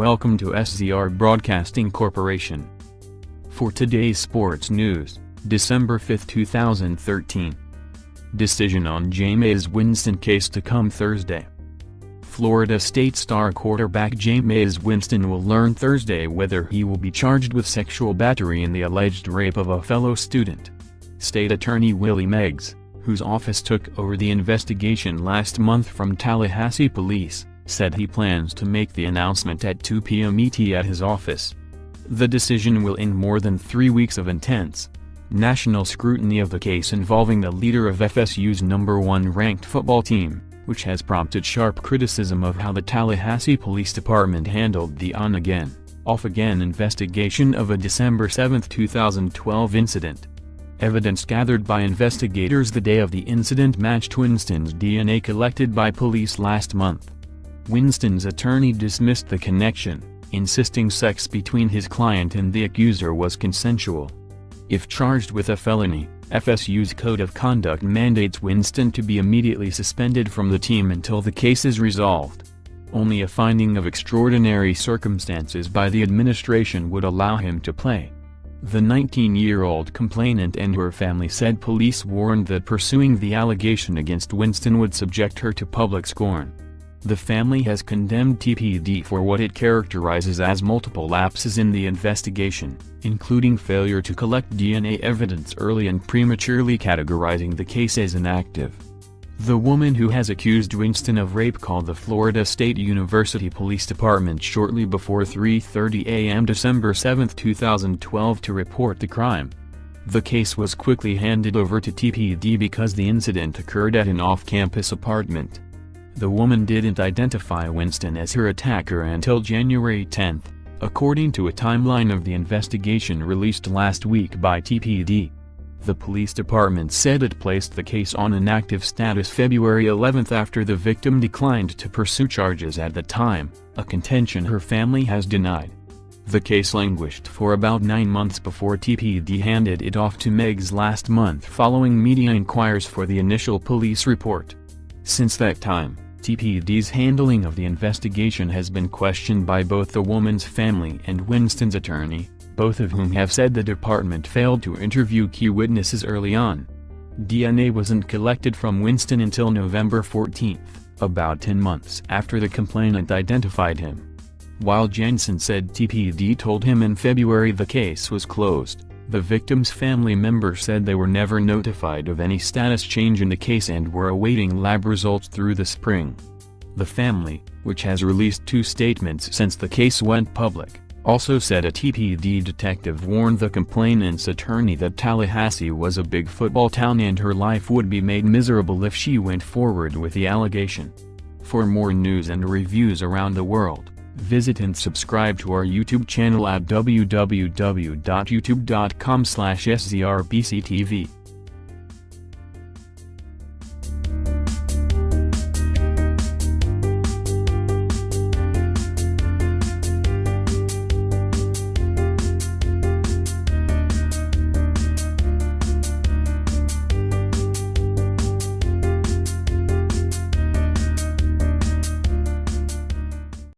Welcome to SZR Broadcasting Corporation. For today's sports news, December 5, 2013. Decision on Jameis Winston case to come Thursday. Florida State star quarterback Jameis Winston will learn Thursday whether he will be charged with sexual battery in the alleged rape of a fellow student. State Attorney Willie Meggs, whose office took over the investigation last month from Tallahassee police, said he plans to make the announcement at 2 p.m. ET at his office. The decision will end more than 3 weeks of intense national scrutiny of the case involving the leader of FSU's #1 ranked football team, which has prompted sharp criticism of how the Tallahassee Police Department handled the on-again, off-again investigation of a December 7, 2012 incident. Evidence gathered by investigators the day of the incident matched Winston's DNA collected by police last month. Winston's attorney dismissed the connection, insisting sex between his client and the accuser was consensual. If charged with a felony, FSU's Code of Conduct mandates Winston to be immediately suspended from the team until the case is resolved. Only a finding of extraordinary circumstances by the administration would allow him to play. The 19-year-old complainant and her family said police warned that pursuing the allegation against Winston would subject her to public scorn. The family has condemned TPD for what it characterizes as multiple lapses in the investigation, including failure to collect DNA evidence early and prematurely categorizing the case as inactive. The woman who has accused Winston of rape called the Florida State University Police Department shortly before 3:30 a.m. December 7, 2012 to report the crime. The case was quickly handed over to TPD because the incident occurred at an off-campus apartment. The woman didn't identify Winston as her attacker until January 10, according to a timeline of the investigation released last week by TPD. The police department said it placed the case on inactive status February 11 after the victim declined to pursue charges at the time, a contention her family has denied. The case languished for about 9 months before TPD handed it off to Meggs last month following media inquiries for the initial police report. Since that time, TPD's handling of the investigation has been questioned by both the woman's family and Winston's attorney, both of whom have said the department failed to interview key witnesses early on. DNA wasn't collected from Winston until November 14, about 10 months after the complainant identified him. While Jensen said TPD told him in February the case was closed, the victim's family members said they were never notified of any status change in the case and were awaiting lab results through the spring. The family, which has released 2 statements since the case went public, also said a TPD detective warned the complainant's attorney that Tallahassee was a big football town and her life would be made miserable if she went forward with the allegation. For more news and reviews around the world, visit and subscribe to our YouTube channel at www.youtube.com/szrbctv.